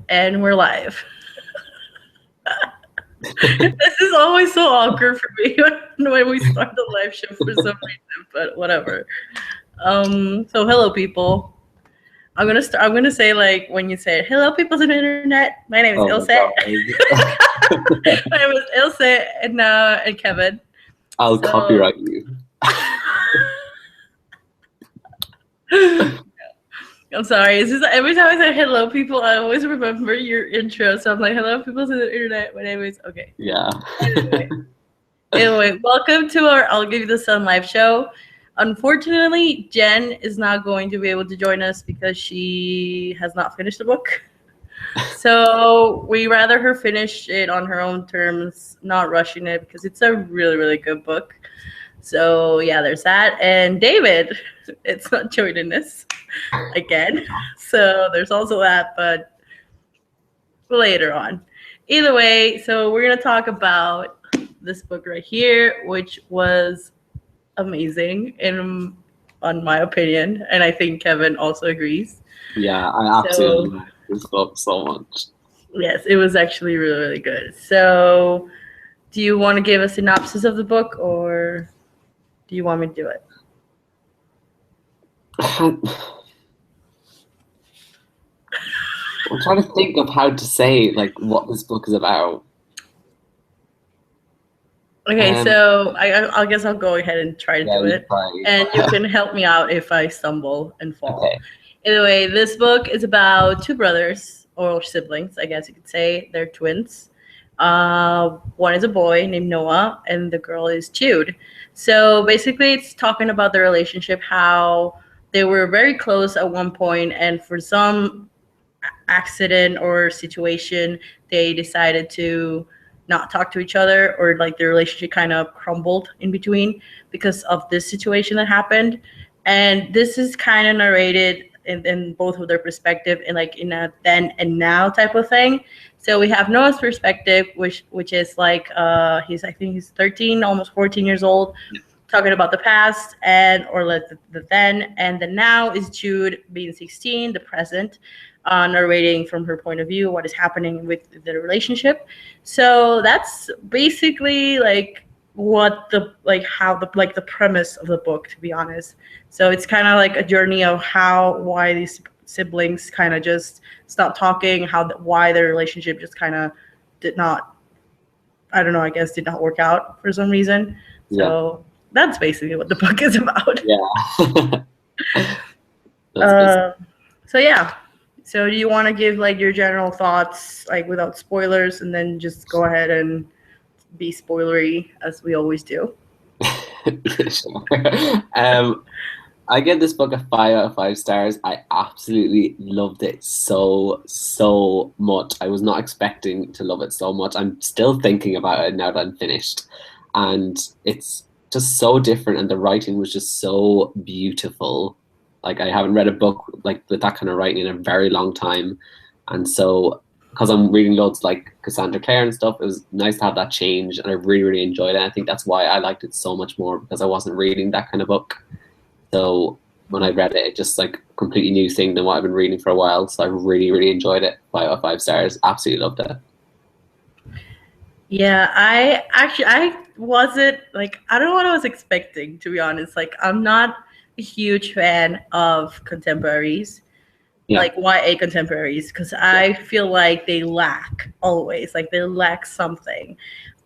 And we're live. This is always so awkward for me when we start the live show for some reason, but whatever. So hello people. I'm gonna say like when you say hello people on the internet. My name is Oh Ilse. my god. My name is Ilse and Kevin. I'll So copyright you. I'm sorry. It's just every time I say hello people, I always remember your intro. So I'm like, hello people on the internet. My name is okay. Yeah. Anyway, welcome to our I'll Give You the Sun live show. Unfortunately, Jen is not going to be able to join us because she has not finished the book. So we rather her finish it on her own terms, not rushing it because it's a really, really good book. So yeah, there's that. And David, it's not joining us again. So there's also that, but later on. Either way, so we're gonna talk about this book right here, which was amazing in on my opinion, and I think Kevin also agrees. Yeah, I So absolutely like this book so much. yes, it was actually really, really good. So do you want to give a synopsis of the book or do you want me to do it? I'm trying to think of how to say like what this book is about. Okay, Um, so I guess I'll go ahead and try to yeah, do you it, try. and you can help me out if I stumble and fall. Okay. Anyway, this book is about two brothers or siblings, I guess you could say. They're twins. One is a boy named Noah, and the girl is Jude. So basically, it's talking about their relationship, how they were very close at one point, and for some accident or situation, they decided to not talk to each other, or like their relationship kind of crumbled in between because of this situation that happened. And this is kind of narrated in both of their perspective in like in a then and now type of thing. So we have Noah's perspective, which is like I think he's 13, almost 14 years old, talking about the past and or like the then, and the now is Jude being 16, the present, narrating from her point of view what is happening with the relationship. So that's basically like what the like how the like the premise of the book, to be honest. So it's kind of like a journey of how why these siblings kind of just stopped talking, how why their relationship just kind of did not, I don't know, I guess did not work out for some reason. Yeah. So that's basically what the book is about. Yeah. That's basically. Uh, so yeah. So do you want to give like your general thoughts, like without spoilers, and then just go ahead and be spoilery as we always do? Yeah, sure. I give this book a 5 out of 5 stars. I absolutely loved it so much. I was not expecting to love it so much. I'm still thinking about it now that I'm finished. And it's just so different, and the writing was just so beautiful. Like I haven't read a book like with that kind of writing in a very long time. And so because I'm reading loads like Cassandra Clare and stuff, it was nice to have that change, and I really enjoyed it. I think that's why I liked it so much more, because I wasn't reading that kind of book. So when I read it, it just like a completely new thing than what I've been reading for a while. So I really enjoyed it. 5 out of 5 stars. Absolutely loved it. Yeah, I wasn't like I don't know what I was expecting, to be honest. Like I'm not a huge fan of contemporaries, Yeah, like YA contemporaries, because yeah, I feel like they lack always, like they lack something.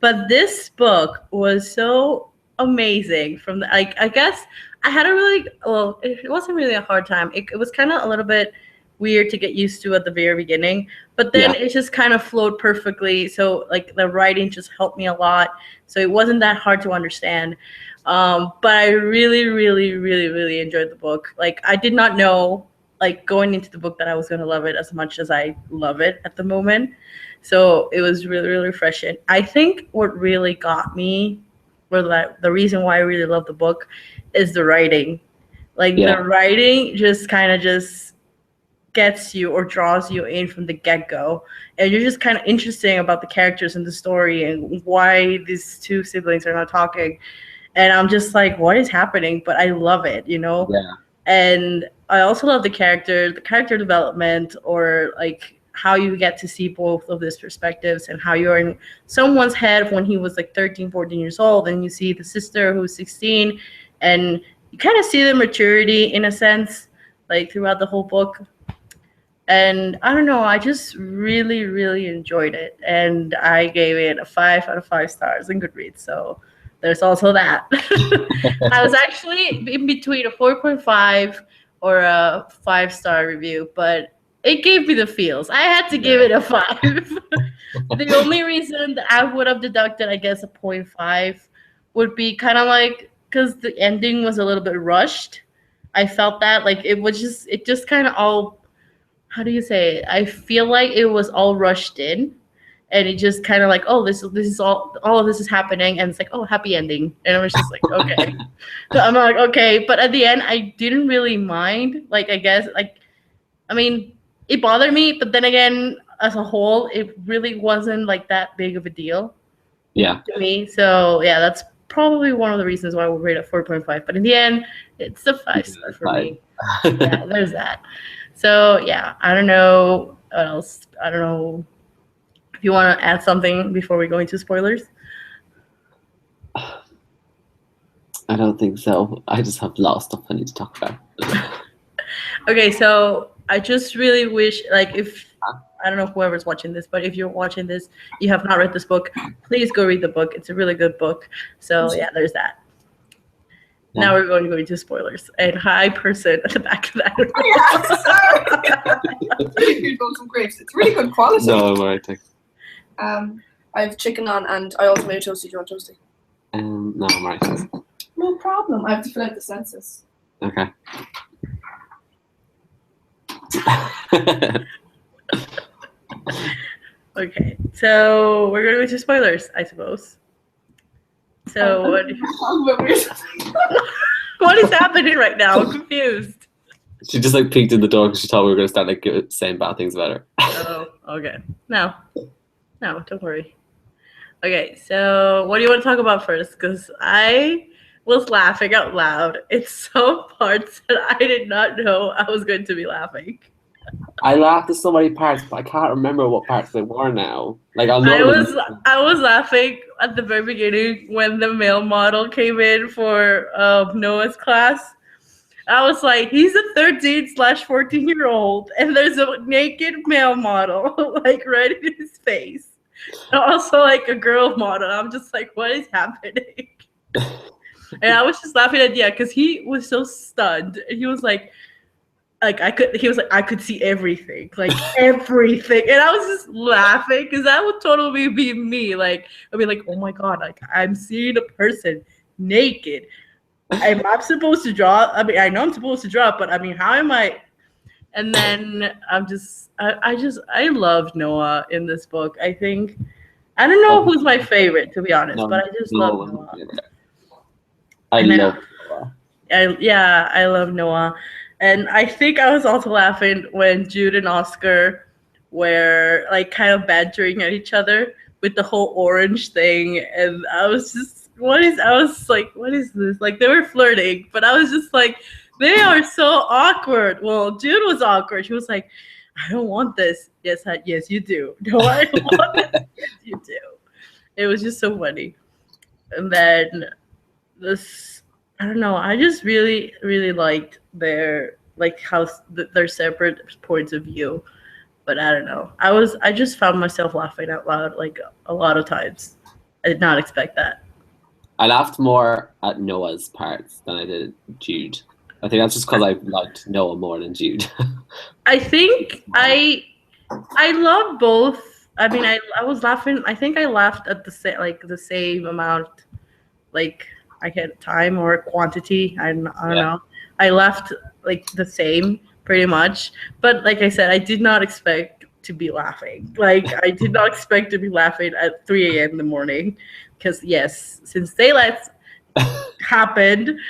But this book was so amazing. From the, like, I guess I had a really well, it wasn't really a hard time. It was kind of a little bit weird to get used to at the very beginning, but then yeah, it just kind of flowed perfectly. So like the writing just helped me a lot. So it wasn't that hard to understand. But I really enjoyed the book. Like I did not know like going into the book that I was going to love it as much as I love it at the moment. So it was really refreshing. I think what really got me, or that the reason why I really love the book, is the writing. Like yeah, the writing just kind of just gets you or draws you in from the get-go, and you're just kind of interesting about the characters and the story and why these two siblings are not talking, and I'm just like, what is happening? But I love it, you know. yeah, And I also love the character development, or like how you get to see both of these perspectives and how you're in someone's head when he was like 13, 14 years old, and you see the sister who's 16, and you kind of see the maturity in a sense, like throughout the whole book. And I don't know, I just really, really enjoyed it. And I gave it a 5 out of 5 stars in Goodreads. So there's also that. I was actually in between a 4.5 or a 5-star review, but it gave me the feels. I had to give it a 5. The only reason that I would have deducted, I guess, a 0.5 would be kind of like because the ending was a little bit rushed. I felt that like it just kind of all, how do you say it? I feel like it was all rushed in, and it just kind of like, oh, this is all of this is happening, and it's like, oh, happy ending, and I was just like, okay. So I'm like, okay, but at the end, I didn't really mind. Like, I guess, like, I mean, it bothered me, but then again, as a whole, it really wasn't like that big of a deal. Yeah. To me. So yeah, that's probably one of the reasons why we rate it 4.5. But in the end, it's a 5-star for me. Yeah, there's that. So yeah, I don't know what else. I don't know if you want to add something before we go into spoilers. I don't think so. I just have a lot of stuff I need to talk about. Okay, so I just really wish, like, if I don't know whoever's watching this, but if you're watching this, you have not read this book, please go read the book. It's a really good book. So yeah, there's that. Yeah. Now we're going to go into spoilers. And hi, person at the back of that. You're going some grapes. It's really good quality. No, I'm alright, thanks. I have chicken on, and I also made a toasty. Do you want toasty? No, I'm alright, thanks. No problem. I have to fill out the census. Okay. Okay, so we're going to go into spoilers, I suppose. So what is happening right now? I'm confused. She just like peeked in the door because she thought we were going to start like saying bad things about her. Oh, okay. No, don't worry. Okay, so what do you want to talk about first? Because I was laughing out loud in some parts that I did not know I was going to be laughing. I laughed at so many parts, but I can't remember what parts they were now. Like I was laughing at the very beginning when the male model came in for Noah's class. I was like, he's a 13/14-year-old, and there's a naked male model like right in his face. And also like a girl model. I'm just like, what is happening? And I was just laughing at because he was so stunned, and he was like I could see everything, like everything. And I was just laughing because that would totally be me. Like, I'd be like, oh my God, like I'm seeing a person naked. I'm supposed to draw. I mean, I know I'm supposed to draw, but I mean, how am I? And then I love Noah in this book. I think, I don't know who's my favorite, to be honest, but I just love Noah. I love Noah. And I think I was also laughing when Jude and Oscar were like kind of bantering at each other with the whole orange thing. And I was just, what is this? Like they were flirting, but I was just like, they are so awkward. Well, Jude was awkward. She was like, I don't want this. Yes, you do. No, I don't want this. Yes, you do. It was just so funny. And then this, I don't know. I just really, really liked their their separate points of view, but I don't know. I just found myself laughing out loud like a lot of times. I did not expect that. I laughed more at Noah's parts than I did Jude. I think that's just because I liked Noah more than Jude. I think I love both. I mean, I was laughing. I think I laughed at the same amount, like I get time or quantity. I don't know. I laughed like the same pretty much, but like I said, I did not expect to be laughing. Like I did not expect to be laughing at 3 a.m. in the morning, because yes, since daylight happened,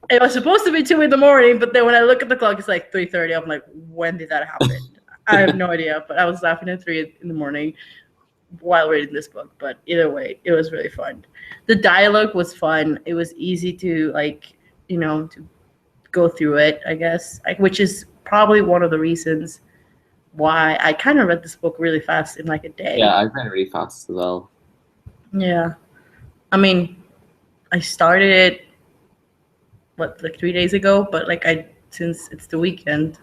it was supposed to be 2 in the morning, but then when I look at the clock, it's like 3:30. I'm like, when did that happen? I have no idea, but I was laughing at 3 in the morning while reading this book. But either way, it was really fun. The dialogue was fun. It was easy to to go through it, I guess, which is probably one of the reasons why. I kind of read this book really fast in like a day. Yeah, I read it really fast as well. Yeah. I mean, I started it, like 3 days ago, but like since it's the weekend.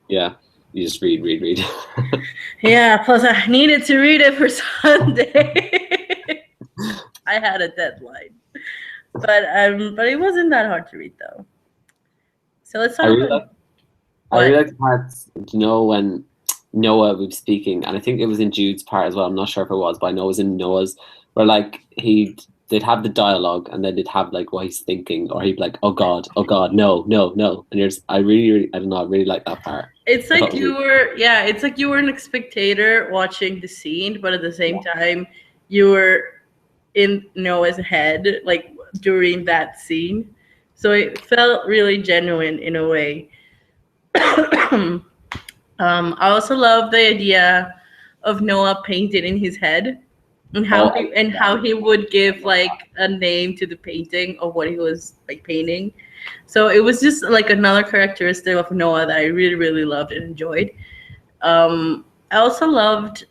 Yeah, you just read. Yeah, plus I needed to read it for Sunday. I had a deadline. But it wasn't that hard to read though. So let's I talk really about I really what? like the parts, when Noah was speaking, and I think it was in Jude's part as well. I'm not sure if it was, but I know it was in Noah's, where like they'd have the dialogue, and then they'd have like what he's thinking, or he'd be like, oh God, no, no, no," and I really, I don't know, I really like that part. It's I like thought it was it's like you were a spectator watching the scene, but at the same time you were in Noah's head, like during that scene. So it felt really genuine in a way. I also love the idea of Noah painted in his head, and oh, how he would give like a name to the painting of what he was like painting. So it was just like another characteristic of Noah that I really really loved and enjoyed. I also loved,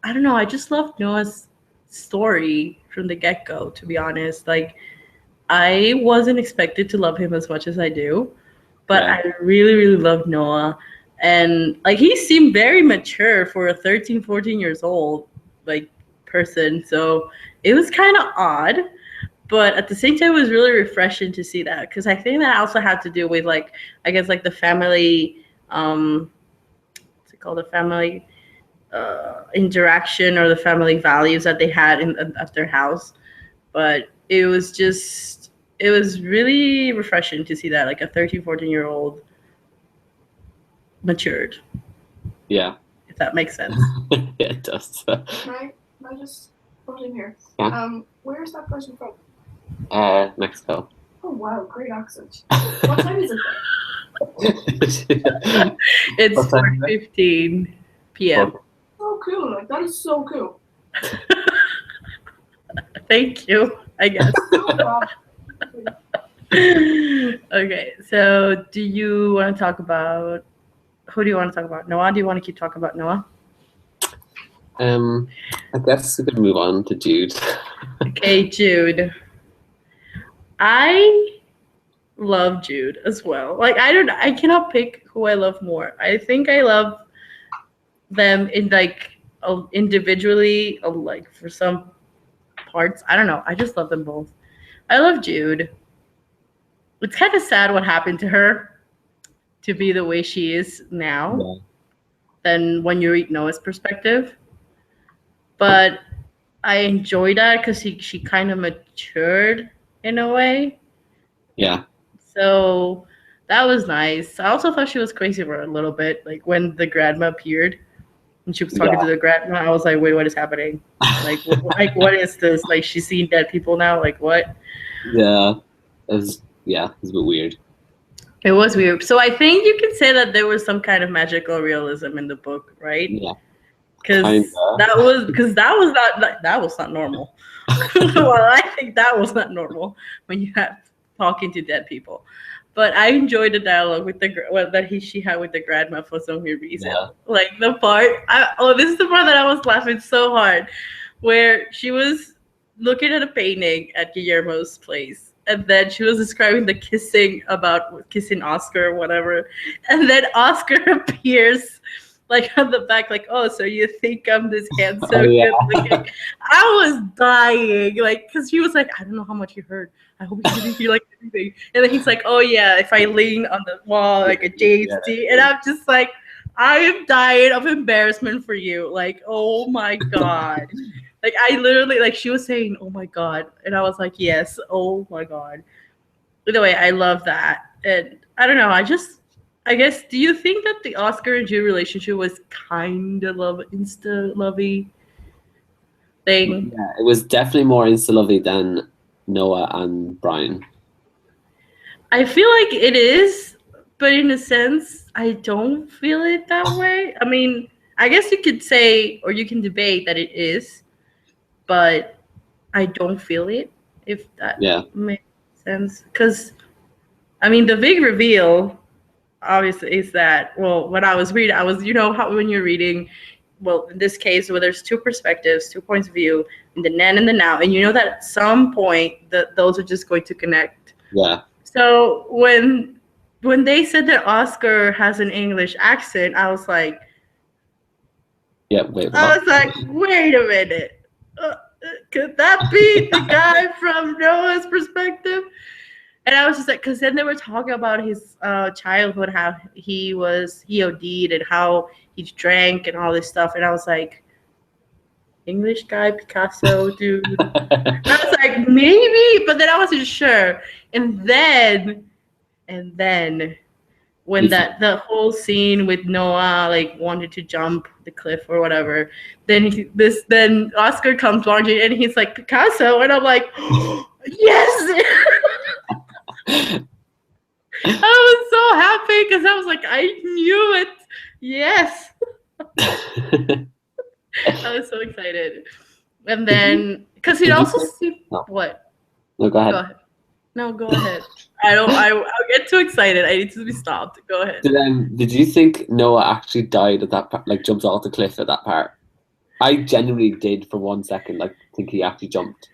I don't know, I just loved Noah's story from the get go. To be honest, like I wasn't expected to love him as much as I do, but yeah, I really, really loved Noah. And like he seemed very mature for a 13, 14 years old like person. So it was kind of odd, but at the same time it was really refreshing to see that, because I think that also had to do with like, I guess like the family, what's it called, the family interaction, or the family values that they had at their house. But it was really refreshing to see that like a 13, 14-year old matured, yeah. if that makes sense. Yeah, it does. Can I just put in here? Yeah. Where's that person from? Mexico. Oh wow, great accent. What time is it there? It's What time is it? 4:15 p.m. Oh cool, like that is so cool. Thank you, I guess. No problem. Okay, so do you want to talk about, who do you want to talk about? Noah? Do you want to keep talking about Noah? I guess we could move on to Jude. Okay, Jude. I love Jude as well. Like I cannot pick who I love more. I think I love them in like individually, like for some parts. I don't know. I just love them both. I love Jude. It's kind of sad what happened to her to be the way she is now, Yeah. than when you read Noah's perspective. But I enjoy that because she kind of matured in a way. Yeah. So that was nice. I also thought she was crazy for a little bit. Like when the grandma appeared and she was talking to the grandma, I was like, wait, what is happening? Like, what is this? Like, she's seeing dead people now? Like, what? Yeah. It's a bit weird. It was weird. So I think you could say that there was some kind of magical realism in the book, right? Yeah. Because that was not normal. Well, I think that was not normal when you have talking to dead people. But I enjoyed the dialogue with she had with the grandma for some weird reason. Yeah. Like the part, this is the part that I was laughing so hard, where she was looking at a painting at Guillermo's place, and then she was describing the kissing Oscar or whatever, and then Oscar appears like on the back, like, oh, so you think I'm this handsome, good looking? I was dying, like, because he was like, I don't know how much you heard. I hope you didn't hear like anything. And then he's like, oh yeah, if I lean on the wall like a JHD, and I'm just like, I am dying of embarrassment for you. Like, oh my god. Like I literally, like, she was saying, oh my god, and I was like, yes, oh my god. Either way, I love that. And I don't know, I guess, do you think that the Oscar and Jude relationship was kind of insta-lovey thing? Yeah, it was definitely more insta-lovey than Noah and Brian. I feel like it is, but in a sense, I don't feel it that way. I mean, I guess you could say, or you can debate that it is, but I don't feel it, if that makes sense. Because, I mean, the big reveal obviously is that, well, when I was reading, I was, you know how when you're reading, well, in this case where there's two perspectives, 2 points of view, in the then and the now, and you know that at some point that those are just going to connect. Yeah. So when they said that Oscar has an English accent, I was like, Wait, I what? was like, wait a minute. Could that be the guy from Noah's perspective? And I was just like, because then they were talking about his childhood, how he OD'd and how he drank and all this stuff. And I was like, English guy, Picasso, dude. And I was like, maybe, but then I wasn't sure. And then when the whole scene with Noah like wanted to jump the cliff or whatever, then Oscar comes watching and he's like Picasso, and I'm like, yes. I was so happy because I was like, I knew it. Yes. I was so excited. And then because he also what? No, go ahead. Go ahead. No, go ahead. I'll get too excited. I need to be stopped. Go ahead. Did you think Noah actually died at that part, like jumps off the cliff at that part? I genuinely did for 1 second, like think he actually jumped.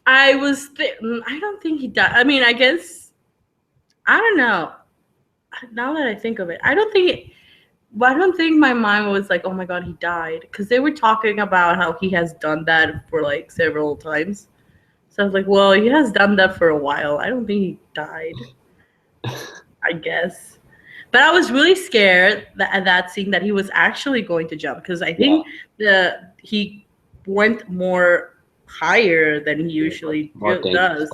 I don't think he died. I mean, I guess I don't know. Now that I think of it, I don't think my mind was like, oh my god, he died, because they were talking about how he has done that for like several times. So I was like, well, he has done that for a while. I don't think he died. I guess. But I was really scared at that scene that he was actually going to jump, because I think he went more higher than he usually does.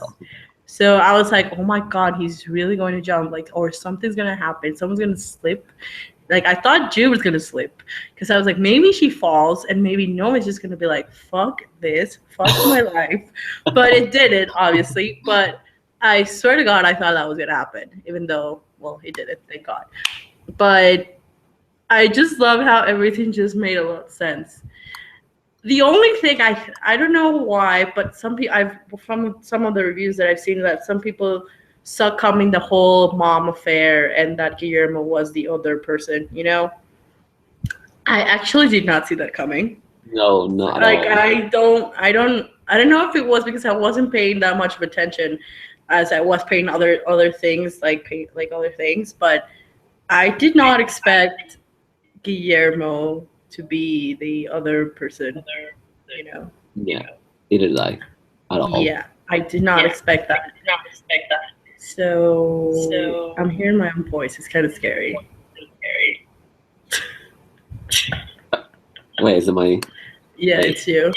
So I was like, oh my god, he's really going to jump, like, or something's going to happen. Someone's going to slip. Like, I thought Jude was going to slip, because I was like, maybe she falls and maybe Noah's just going to be like, fuck this, fuck my life. But it didn't, obviously. But I swear to God, I thought that was going to happen, even though, well, it didn't, thank God. But I just love how everything just made a lot of sense. The only thing I don't know why, but some people, from some of the reviews that I've seen, that some people saw coming the whole mom affair and that Guillermo was the other person, you know? I actually did not see that coming. No, not like at all. I don't know if it was because I wasn't paying that much of attention as I was paying other things, like other things, but I did not expect Guillermo to be the other person, you know? Yeah, neither did I at all. Yeah, I did not expect that. So I'm hearing my own voice. It's kind of scary. Wait, is it my... Yeah, it's you.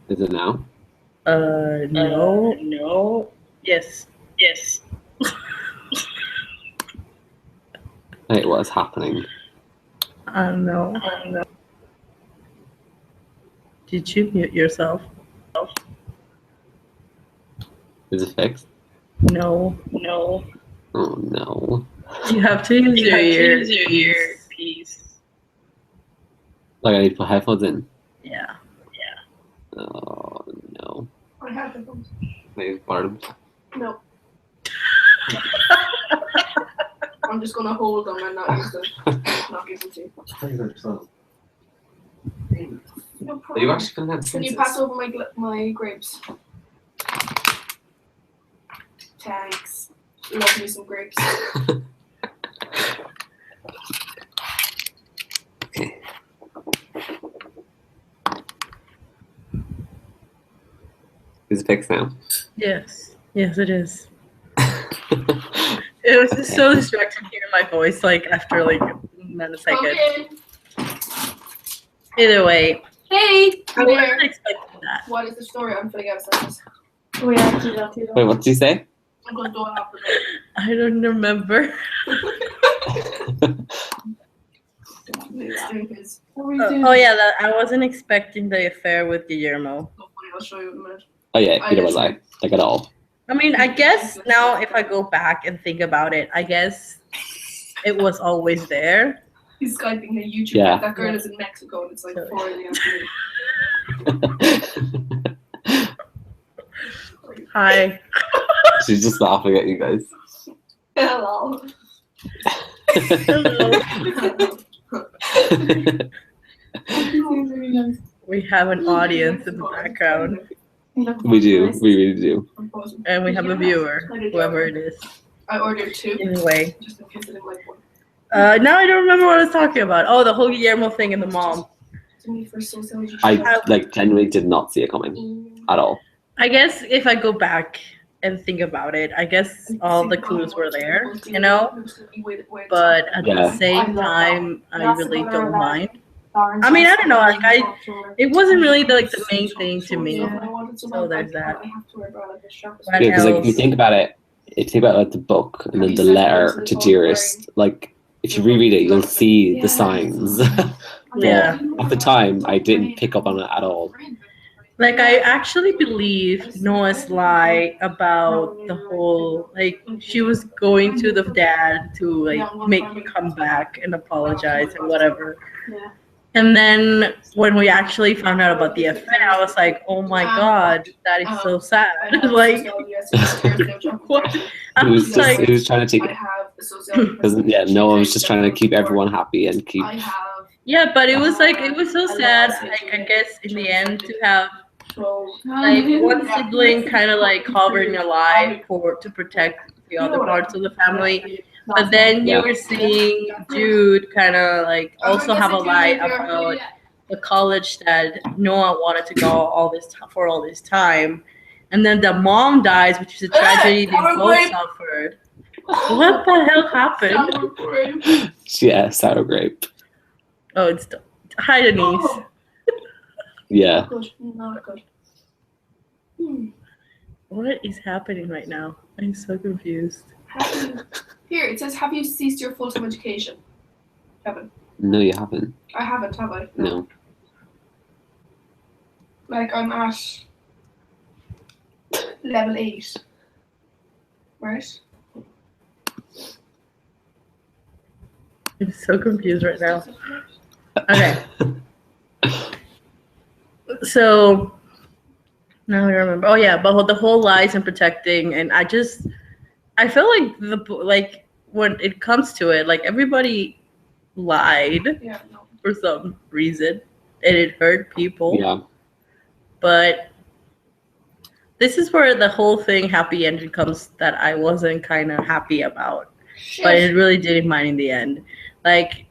Is it now? No. Yes. Wait, what is happening? I don't know. Did you mute yourself? Is it fixed? No. Oh no. You have to use your earpiece. Like, I need to put headphones in? Yeah. Oh no. I have the phones. Wait, pardon. No. I'm just gonna hold them and not use them. Not give them to you. No Are problem. you actually filling that Can you pass over my grapes? Thanks. Love me some grapes. Okay. Is it fixed now? Yes, it is. It was just so distracting hearing my voice, like, after, like, a nanosecond. Okay. Either way, Hey! I wasn't expecting that. What is the story? I'm filling out sentence. Wait, what did you say? I'm gonna do it after I don't remember. that. Oh yeah, I wasn't expecting the affair with Guillermo. I'll show you in a minute. Oh yeah, neither was I. Like, at all. I mean, I guess now if I go back and think about it, I guess it was always there. He's Skyping her YouTube. Yeah. That girl is in Mexico and it's like 4 in the afternoon. Hi. She's just laughing at you guys. Hello. We have an audience in the background, We do. We really do. and we have a viewer, whoever it is. I ordered 2. Anyway, Just in case I didn't like one. now I don't remember what I was talking about. Oh, the whole Guillermo thing and the mom. I like genuinely did not see it coming at all. I guess if I go back and think about it, I guess all the clues were there, you know. But at the Yeah. same time, I really don't mind. I mean, I don't know. Like it wasn't really the main thing to me. So there's that. What Yeah, because like if you else? think about it, if you think about like the book and then the letter to Dearest, like if you reread it, you'll see the signs. But Yeah. at the time, I didn't pick up on it at all. Like I actually believe Noah's lie about the whole like she was going to the dad to like make him come back and apologize and whatever. Yeah. And then when we actually found out about the affair, I was like, oh my god, that is so sad. Like what? I He was was just like, he was trying to take it because Noah was just trying to keep everyone happy and keep. yeah, but it was so sad. Like I guess in the end to have like one sibling kind of like covering a lie to protect the other parts of the family. But then you Yeah. were seeing Jude kind of like also have a lie about the college that Noah wanted to go all this time, and then the mom dies, which is a tragedy they both suffered. What the hell happened? Yeah, sour grape. Oh, it's hi Denise. Yeah. Good. Not good. What is happening right now? I'm so confused. Here, it says, have you ceased your full-time education? Kevin. No, you haven't. I haven't, have I? No. Like, I'm at level 8. Right? I'm so confused right now. Okay. So now I remember. Oh yeah, but the whole lies and protecting, and I feel like when it comes to it, like everybody lied Yeah, no. for some reason, and it hurt people. Yeah. But this is where the whole thing happy ended comes that I wasn't kind of happy about, but it really didn't mind in the end. Like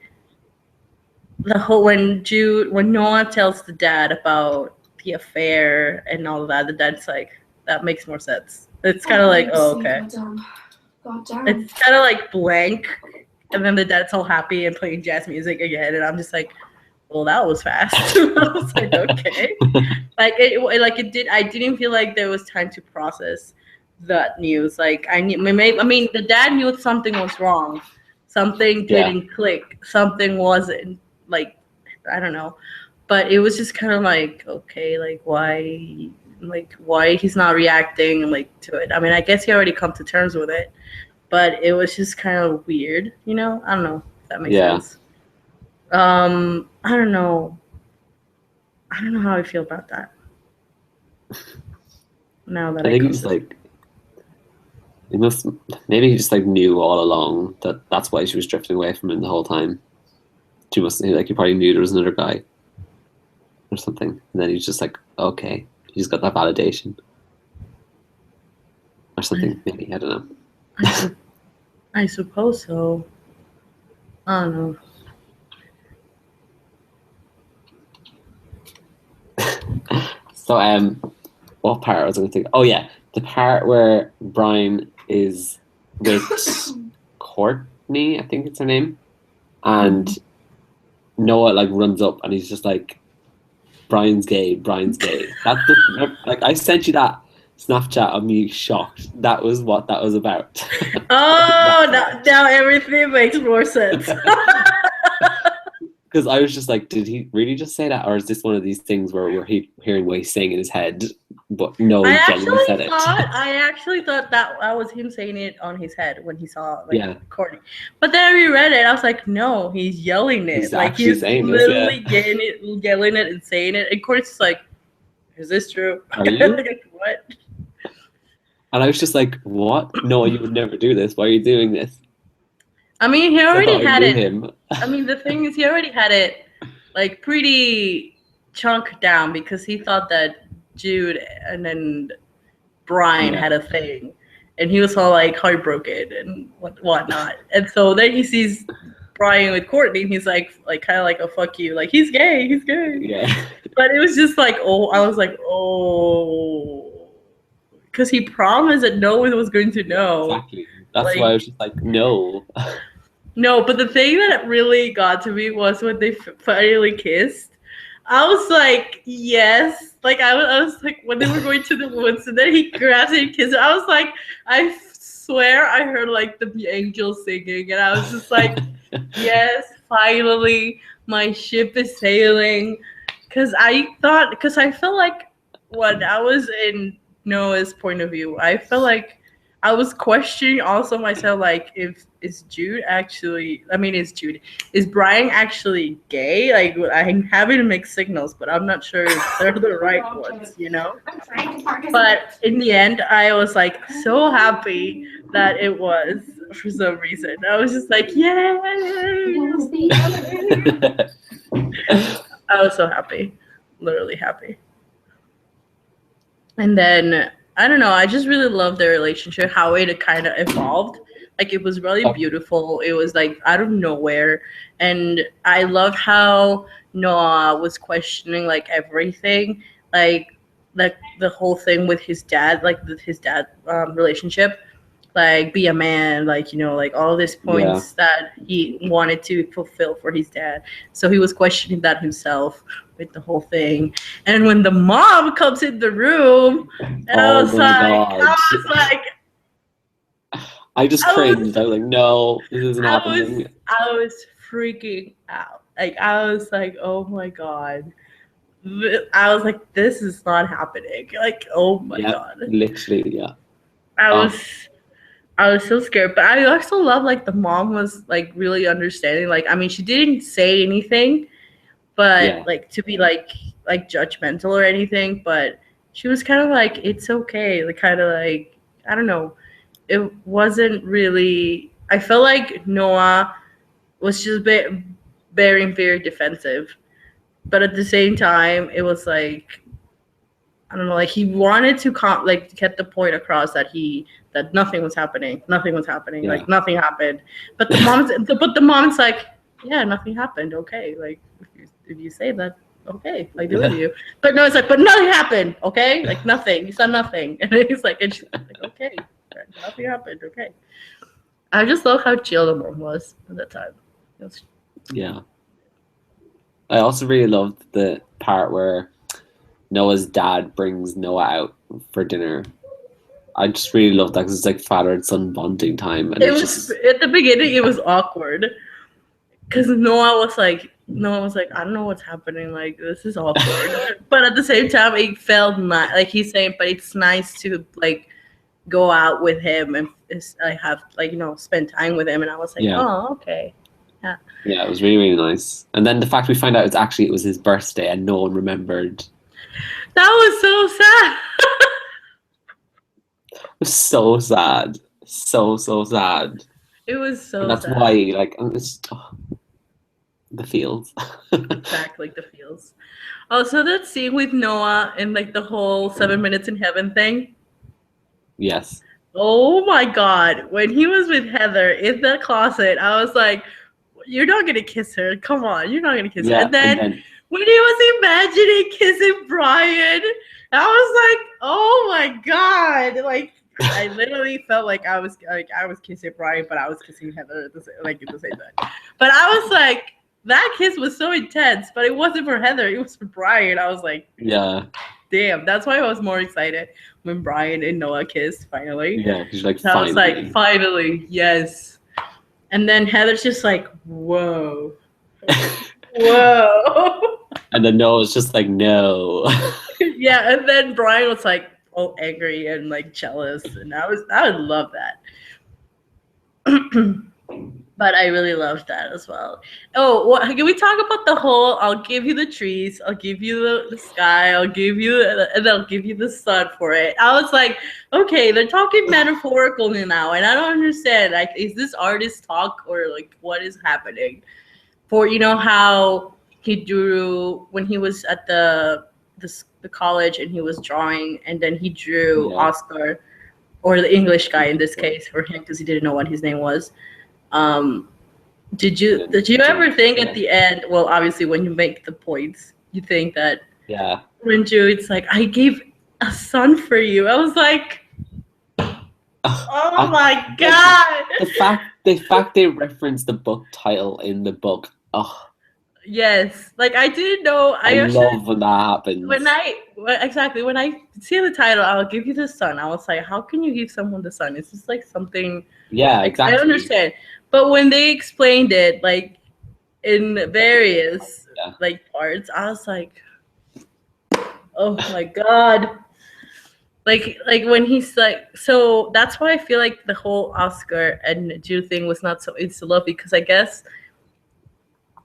the whole when Noah tells the dad about the affair and all of that, the dad's like, that makes more sense. It's kind of like, oh, okay. God damn. It's kind of like blank, and then the dad's all happy and playing jazz music again, and I'm just like, well, that was fast. I was like, okay. I didn't feel like there was time to process that news. Like I mean, the dad knew something was wrong. Something didn't click. Something wasn't like, I don't know. But it was just kind of like, okay, like why he's not reacting like to it. I mean, I guess he already come to terms with it, but it was just kind of weird, you know? I don't know if that makes sense. I don't know. I don't know how I feel about that. Now that I think he's like, maybe he just like knew all along that that's why she was drifting away from him the whole time. She must like he probably knew there was another guy or something, and then he's just like, okay, he's got that validation or something. Maybe I don't know. I suppose so. I don't know. So what part was I going to think? Oh yeah, the part where Brian is with Courtney, I think it's her name, and Noah like runs up and he's just like, Brian's gay. That's like I sent you that Snapchat of me shocked. That was what that was about. Oh, now everything makes more sense. Because I was just like, did he really just say that, or is this one of these things where we're hearing what he's saying in his head, but no, he genuinely said it? I actually thought that was him saying it on his head when he saw Courtney. But then I reread it, I was like, no, he's yelling it. He's literally yelling it and saying it. And Courtney's just like, is this true? Are you? What? And I was just like, what? No, you would never do this. Why are you doing this? I mean, he I already thought I had knew it. him. I mean, the thing is, he already had it like pretty chunk down because he thought that Jude and then Brian Yeah. had a thing, and he was all like heartbroken and whatnot. And so then he sees Brian with Courtney, and he's like kind of like, "Oh fuck you!" Like he's gay, he's gay. Yeah. But it was just like, oh, I was like, oh, because he promised that no one was going to know. Exactly. That's Like, why I was just like, no. no, but the thing that really got to me was when they finally kissed. I was like, yes. Like, I was like, when they were going to the woods, and then he grabs it and kisses her. I was like, I swear I heard like the angels singing, and I was just like, yes, finally, my ship is sailing. Because I felt like when I was in Noah's point of view, I felt like I was questioning also myself, like, is Brian actually gay? Like, I'm having mixed signals, but I'm not sure if they're the right ones, you know? I'm trying to participate. But in the end, I was like so happy that it was for some reason. I was just like, yay! I was so happy, literally happy. And then I don't know, I just really love their relationship, how it kind of evolved. Like it was really beautiful. It was like out of nowhere, and I loved how Noah was questioning like everything, like the whole thing with his dad, like with his dad relationship, like be a man, like like all these points that he wanted to fulfill for his dad. So he was questioning that himself with the whole thing. And when the mom comes in the room, and I was like, I just cringed. I was like, no, this isn't happening. I was freaking out. Like I was like, oh my god. I was like, this is not happening. Like, oh my god. Literally, yeah. I was so scared, but I also love like the mom was like really understanding. Like, I mean, she didn't say anything, but like to be like judgmental or anything, but she was kind of like, it's okay. Like, kind of like, I don't know. It wasn't really. I felt like Noah was just very defensive, but at the same time, it was like, I don't know, like he wanted to get the point across that nothing was happening, like nothing happened. But the mom's like, yeah, nothing happened. Okay, like if you say that, okay, I do with you. But no, it's like, but nothing happened. Okay, like nothing. You said nothing, and he's like, and she's like, okay, nothing happened. Okay. I just love how chill the mom was at that time. Yeah. I also really loved the part where Noah's dad brings Noah out for dinner. I just really loved that because it's like father and son bonding time. And it was just, at the beginning, it was awkward because Noah was like, I don't know what's happening. Like, this is awkward. But at the same time, it felt nice. Like he's saying, but it's nice to like go out with him and I have like spend time with him. And I was like, oh, okay. Yeah. Yeah, it was really, really nice. And then the fact we find out it was his birthday and no one remembered. That was so sad. It was so sad. So sad. It was so and that's sad. why, like, the feels. Exactly, the feels. Also, that scene with Noah and like the whole 7 minutes in heaven thing. Yes. Oh my god. When he was with Heather in the closet, I was like, you're not going to kiss her. Come on, you're not going to kiss her. And then when he was imagining kissing Brian, I was like, oh my god. Like, I literally felt like I was kissing Brian, but I was kissing Heather at the same time. But I was like, that kiss was so intense, but it wasn't for Heather, it was for Brian. I was like, yeah, damn. That's why I was more excited when Brian and Noah kissed finally. Yeah, he's like, I was like, finally, yes. And then Heather's just like, whoa. Whoa. And then Noah's just like, no. Yeah, and then Brian was like all angry and like jealous, and I would love that. But I really loved that as well. Oh, can we talk about the whole? I'll give you the trees, I'll give you the sky, I'll give you, and I'll give you the sun for it. I was like, okay, they're talking metaphorically now, and I don't understand. Like, is this artist talk or like what is happening? For how he drew when he was at the college and he was drawing, and then he drew Yeah. Oscar, or the English guy in this case for him because he didn't know what his name was. Um, did you ever think at the end? Well, obviously, when you make the points, you think that Yeah. when Jude's like, "I gave a son for you," I was like, "Oh my god!" The fact they reference the book title in the book. Oh, Yes, like I didn't know. I actually, love when that happens. exactly when I see the title, I'll give you the sun. I was like, how can you give someone the sun? It's just like something. Yeah, Like, exactly. I understand, but when they explained it, like in various Yeah. like parts, I was like, oh my god. Like when he's like, so that's why I feel like the whole Oscar and Jude thing was not so insta love, because I guess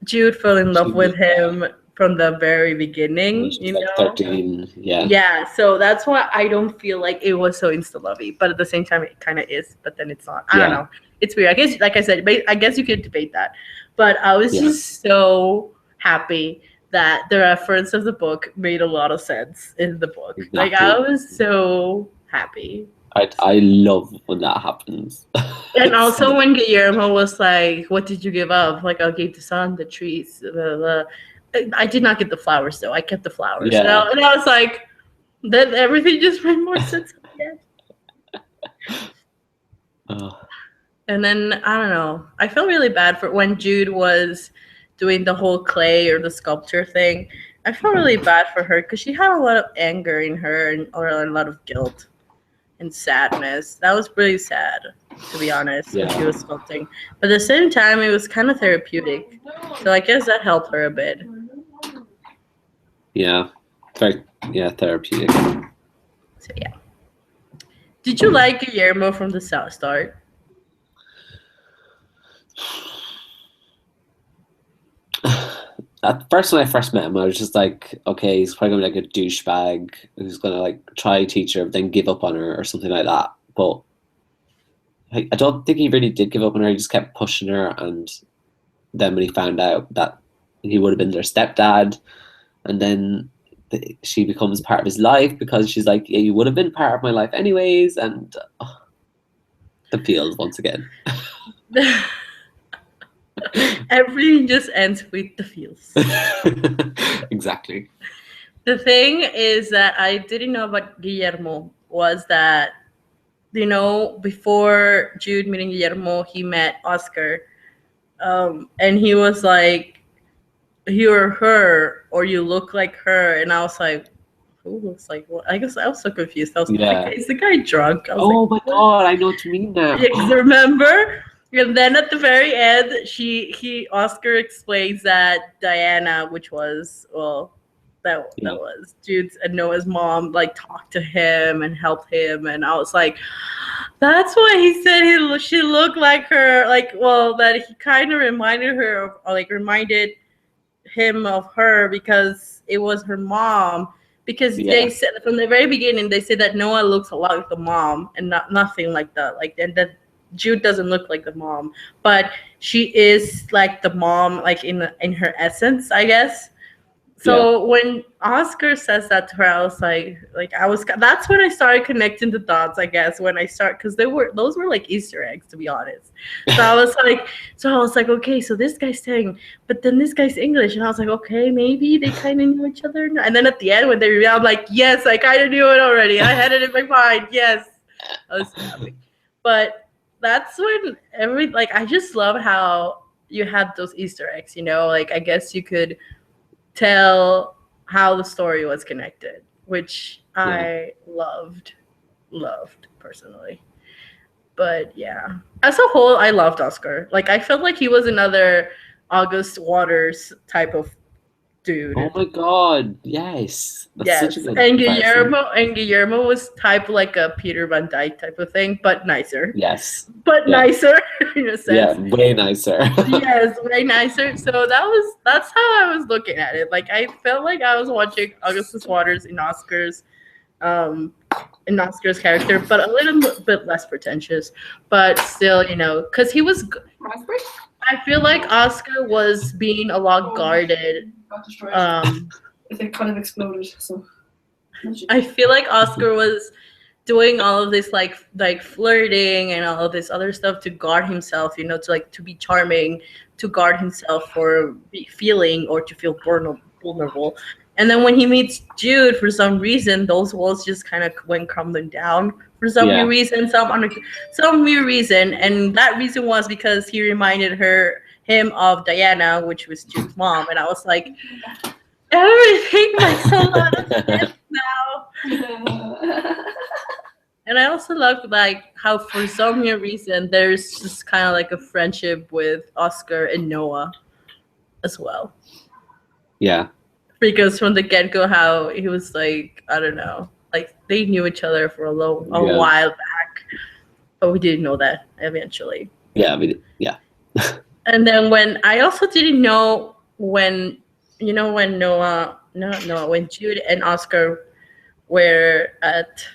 Jude fell in love with him from the very beginning, She's like 13. Yeah. Yeah, so that's why I don't feel like it was so insta lovey, but at the same time it kind of is, but then it's not. I don't know. It's weird. I guess, like I said, I guess you could debate that, but I was just so happy that the reference of the book made a lot of sense in the book. Exactly. Like, I was so happy. I love when that happens. And also when Guillermo was like, "What did you give up?" Like, I gave the sun, the trees, blah, blah. I did not get the flowers though. I kept the flowers. Yeah. And I was like, then everything just made more sense again. And then I don't know. I felt really bad for when Jude was doing the whole clay or the sculpture thing. I felt really bad for her because she had a lot of anger in her, or a lot of guilt and sadness. That was really sad, to be honest, when she was sculpting. But at the same time, it was kind of therapeutic. So I guess that helped her a bit. Yeah. Very, therapeutic. So yeah. Did you like Guillermo from the start? At first, when I first met him, I was just like, okay, he's probably gonna be like a douchebag who's gonna like try to teach her, but then give up on her or something like that. But I don't think he really did give up on her. He just kept pushing her, and then when he found out that he would have been their stepdad, and then she becomes part of his life because she's like, yeah, you would have been part of my life anyways, and the feels once again. Everything just ends with the feels. Exactly. The thing is that I didn't know about Guillermo was that, before Jude meeting Guillermo, he met Oscar. And he was like, you're her, or you look like her. And I was like, who looks like what? I guess I was so confused. I was like, is the guy drunk? I was my god, I know what you mean now. Remember? And then at the very end, Oscar explains that Diana, which was, that was Jude's and Noah's mom, like talked to him and helped him, and I was like, that's why he said she looked like her, that he kind of reminded her of, or like reminded him of her because it was her mom. Because they said from the very beginning, they said that Noah looks a lot like the mom and nothing like that. And that Jude doesn't look like the mom, but she is like the mom, like in her essence, I guess. So when Oscar says that to her, I was like that's when I started connecting the dots, I guess, because those were like Easter eggs, to be honest. So I was like, okay, so this guy's saying, but then this guy's English, and I was like, okay, maybe they kind of knew each other. And then at the end when they revealed, I'm like, yes, I kind of knew it already. I had it in my mind. Yes, I was happy. But that's when I just love how you had those Easter eggs. Like I guess you could tell how the story was connected, which I loved personally. But yeah, as a whole, I loved Oscar. Like I felt like he was another August Waters type of dude. Oh my god, yes. That's such a Yes, good and comparison. Guillermo was type like a Peter Van Dyke type of thing, but nicer. Yes. But Yeah. nicer in a Yeah, sense. way nicer. Yes, way nicer. So that's how I was looking at it. Like I felt like I was watching Augustus Waters um, in Oscar's character, but a little bit less pretentious. But still, because he was. Raspberry? I feel like Oscar was being a lot guarded. Got destroyed. Um, It kind of exploded. So. I feel like Oscar was doing all of this like flirting and all of this other stuff to guard himself, to be charming, to guard himself for feeling or to feel vulnerable. And then when he meets Jude, for some reason, those walls just kind of went crumbling down for some Yeah. new reason, some new reason, and that reason was because he reminded him of Diana, which was Jude's mom, and I was like, everything makes a lot of sense now. And I also love like how for some weird reason there's just kind of like a friendship with Oscar and Noah as well. Yeah. Because from the get-go, how he was like, I don't know, like they knew each other for a while back, but we didn't know that eventually. Yeah, yeah. And then when I also didn't know when when Jude and Oscar were at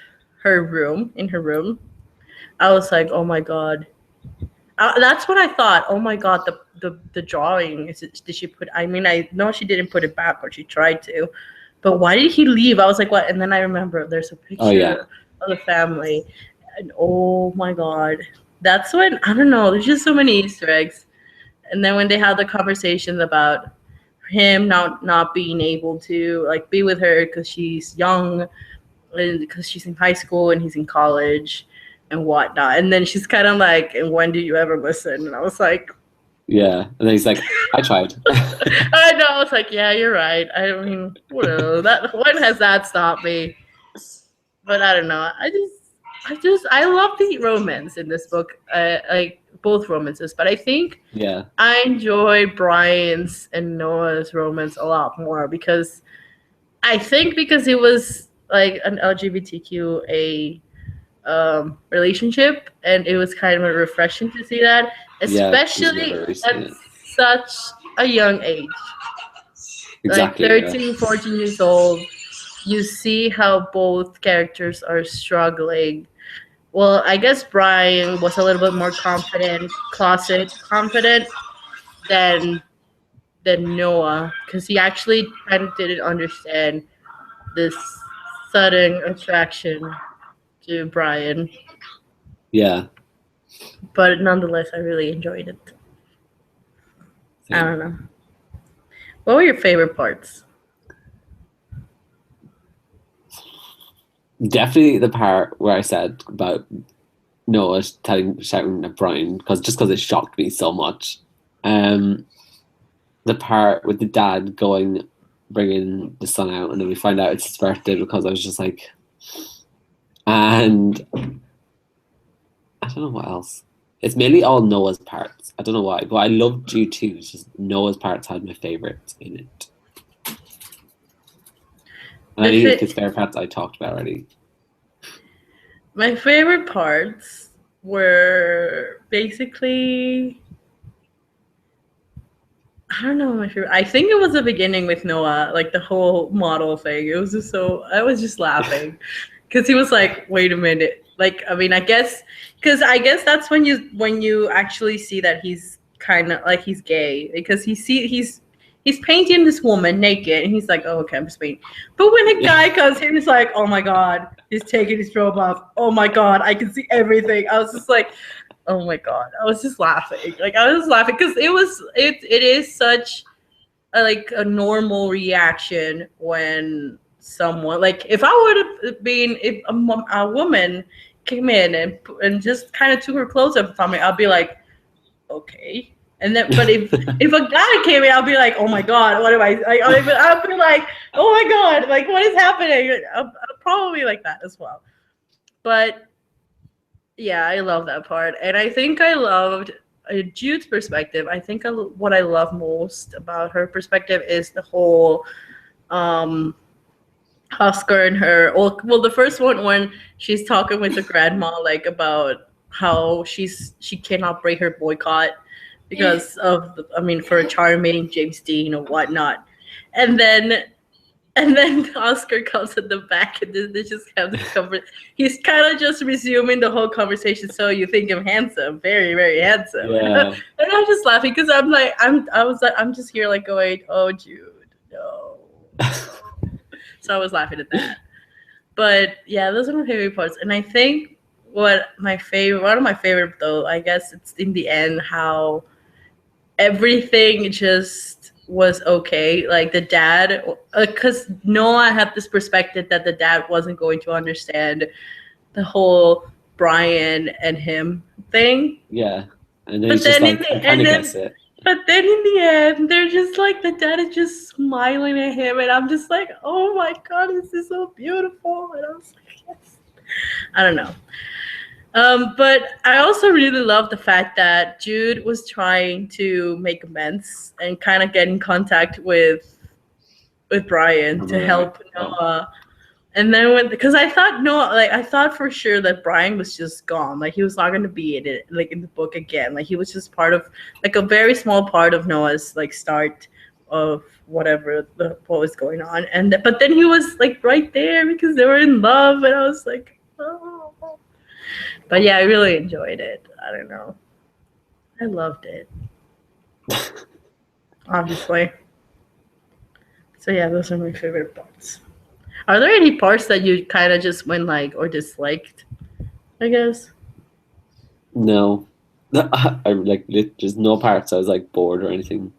in her room, I was like, oh my god. That's what I thought. Oh my god, the drawing did she put? I mean, I know she didn't put it back, or she tried to, but why did he leave? I was like, what? And then I remember there's a picture of the family, and oh my god, that's when I don't know. There's just so many Easter eggs. And then when they had the conversations about him not being able to like be with her because she's young, and because she's in high school and he's in college and whatnot. And then she's kind of like, and when do you ever listen? And I was like, yeah. And then he's like, I tried. I know. I was like, yeah, you're right. I mean, whatever. When has that stopped me? But I don't know. I love the romance in this book. Like both romances, but I think I enjoy Brian's and Noah's romance a lot more because it was like an LGBTQA relationship, and it was kind of refreshing to see that, especially at such a young age. Exactly, like 13, 14 years old. You see how both characters are struggling. Well, I guess Brian was a little bit more confident, closet confident than Noah, because he actually kind of didn't understand this sudden attraction to Brian. Yeah. But nonetheless, I really enjoyed it. I don't know. What were your favorite parts? Definitely the part where I said about Noah shouting at Brian, because it shocked me so much. The part with the dad bringing the son out, and then we find out it's his birthday, because I was just like, and I don't know what else. It's mainly all Noah's parts. I don't know why, but I loved Jude too. It's just Noah's parts had my favorites in it. And I think his favorite parts I talked about already. My favorite parts were basically, I don't know my favorite. I think it was the beginning with Noah, like the whole model thing. It was just I was just laughing because he was like, wait a minute. Like, I mean, I guess that's when you actually see that he's kind of like he's gay, because he's painting this woman naked and he's like, oh, okay, I'm just painting. But when a guy comes in, he's like, oh my god, he's taking his robe off. Oh my god, I can see everything. I was just like, oh my god, I was just laughing. Like I was laughing because it is such a normal reaction when someone, like, if I would have been, if a woman came in and just kind of took her clothes off from me, I'd be like, okay. And then, but if a guy came in, I'll be like, oh my god, what am I? I'll be like, oh my god, like what is happening? I'm probably like that as well. But yeah, I love that part, and I think I loved Jude's perspective, I think what I love most about her perspective is the whole um, Oscar and her. Well, the first one when she's talking with the grandma like about how she cannot break her boycott because of I mean for a charming James Dean or whatnot, and then Oscar comes at the back and they just have this he's kind of just resuming the whole conversation. So you think I'm handsome, very very handsome, Yeah. and I'm just laughing because I'm like I'm just here like going, oh Jude, no. So I was laughing at that. But yeah, those are my favorite parts. And I think one of my favorite though, I guess it's in the end how everything just was okay. Like the dad, because Noah had this perspective that the dad wasn't going to understand the whole Brian and him thing. Yeah. And then But he's just then like, I kind of guess it. But then in the end, they're just like the dad is just smiling at him, and I'm just like, oh my god, this is so beautiful. And I was like, yes. I don't know. But I also really love the fact that Jude was trying to make amends and kind of get in contact with Brian to help Noah. And then because I thought for sure that Brian was just gone, like he was not going to be in it, like in the book again, like he was just part of like a very small part of Noah's like start of whatever what was going on, but then he was like right there because they were in love, and I was like, oh. But yeah, I really enjoyed it. I don't know, I loved it, obviously. So yeah, those are my favorite parts. Are there any parts that you kind of just went like or disliked, I guess? No. I like just no parts I was like bored or anything.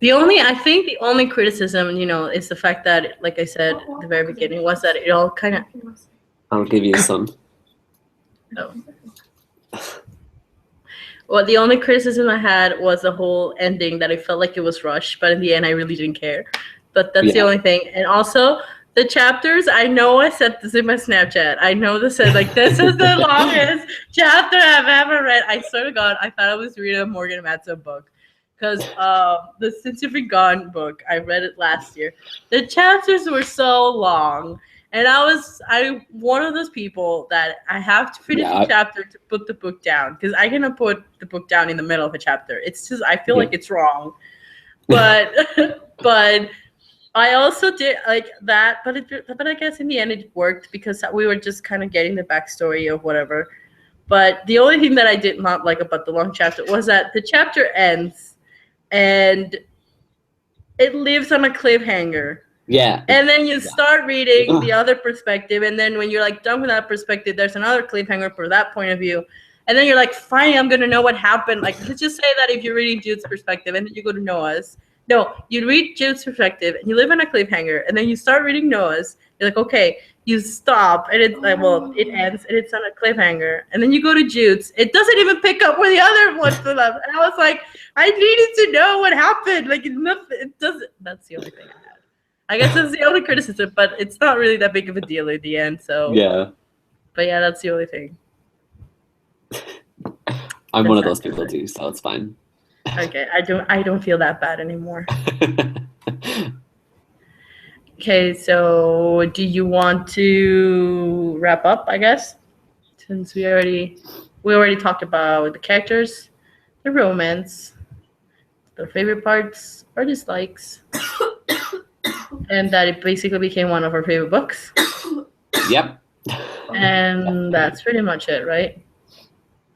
I think the only criticism, is the fact that, like I said at the very beginning, was that it all kind of. I'll give you some. Oh. Well, the only criticism I had was the whole ending that I felt like it was rushed, but in the end, I really didn't care. But that's the only thing. And also, the chapters, I know I said this in my Snapchat. I know this is this is the longest chapter I've ever read. I swear to God, I thought I was reading a Morgan Matson book. Because the Since You've Been Gone book, I read it last year. The chapters were so long. And I'm one of those people that I have to finish a chapter to put the book down. Because I cannot put the book down in the middle of a chapter. It's just, I feel like it's wrong. But, but I also did like that. But I guess in the end it worked because we were just kind of getting the backstory of whatever. But the only thing that I did not like about the long chapter was that the chapter ends and it leaves on a cliffhanger. Yeah. And then you start reading the other perspective, and then when you're like done with that perspective, there's another cliffhanger for that point of view. And then you're like, fine, I'm gonna know what happened. Like, let's just say that if you're reading Jude's perspective and then you go to Noah's. No, you read Jude's perspective and you live in a cliffhanger, and then you start reading Noah's. You're like, okay, you stop, and it's like, well, it ends and it's on a cliffhanger. And then you go to Jude's. It doesn't even pick up where the other ones left. And I was like, I needed to know what happened. Like, it doesn't. That's the only thing I had. I guess that's the only criticism, but it's not really that big of a deal in the end. So yeah. But yeah, that's the only thing. I'm one of those people too, so it's fine. Okay, I don't feel that bad anymore. Okay, so do you want to wrap up, I guess? Since we already talked about the characters, the romance, the favorite parts or dislikes, and that it basically became one of our favorite books. Yep. And that's pretty much it, right?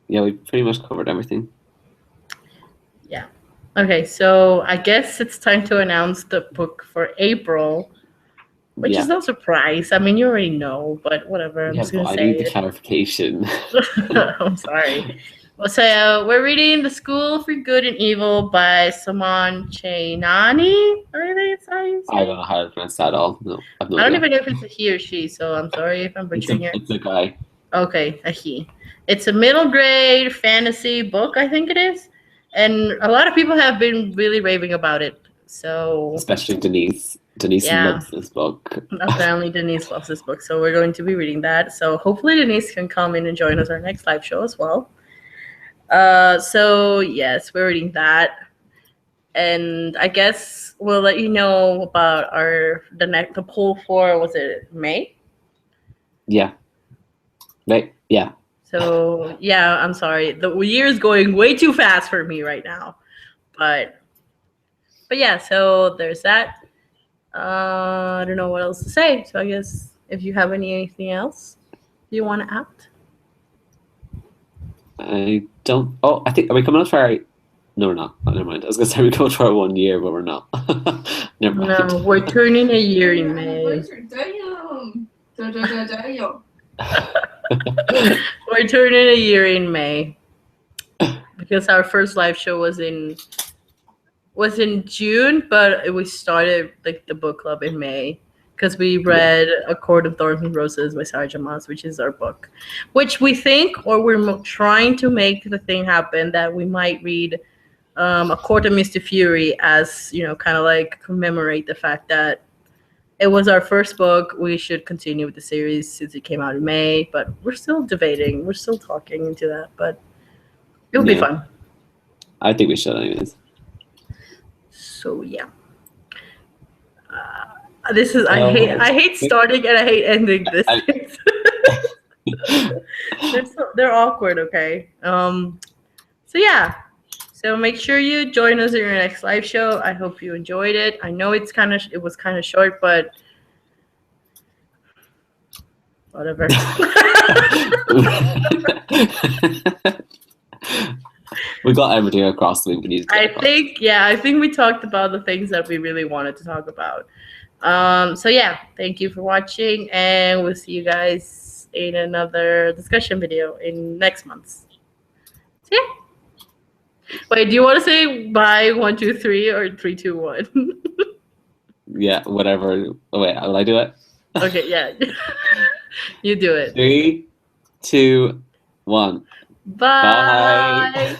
Yeah, we pretty much covered everything. Yeah. Okay, so I guess it's time to announce the book for April, which is no surprise. I mean, you already know, but whatever. I'm just going to say I need the clarification. I'm sorry. Well, so we're reading The School for Good and Evil by Saman Chainani. I think it's how you say. I don't know how to pronounce that at all. No, I don't even know if it's a he or she, so I'm sorry if I'm butchering it. It's a guy. Okay, a he. It's a middle grade fantasy book, I think it is. And a lot of people have been really raving about it. So especially Denise. Denise loves this book. Apparently Denise loves this book, so we're going to be reading that. So hopefully Denise can come in and join us our next live show as well. So yes, we're reading that, and I guess we'll let you know about the poll for, was it May? Yeah. Right. Yeah. So yeah, I'm sorry. The year is going way too fast for me right now, but yeah. So there's that. I don't know what else to say. So I guess if you have anything else you want to add. I don't. Oh, I think, are we coming up for our? No, we're not. Oh, never mind. I was gonna say we're coming for our 1 year, but we're not. Never mind. No, we're turning a year in May. Damn. Damn. We're turning a year in May because our first live show was in June, but we started like the book club in May because we read A Court of Thorns and Roses by Sarah Jamas, which is our book, which we think, or we're trying to make the thing happen, that we might read A Court of Misty Fury as, kind of like commemorate the fact that it was our first book. We should continue with the series since it came out in May, but we're still debating. We're still talking into that, but it'll be fun. I think we should, anyways. So yeah, this is I hate starting and I hate ending this. They're awkward. Okay. So yeah. So make sure you join us in your next live show. I hope you enjoyed it. I know it was kind of short, but whatever. We got everything across the week. I think we talked about the things that we really wanted to talk about. So yeah, thank you for watching, and we'll see you guys in another discussion video in next month. So yeah. Wait, do you want to say bye 1, 2, 3 or 3, 2, 1? Yeah, whatever. Oh, wait, will I do it? Okay, yeah. You do it. 3, 2, 1. Bye. Bye.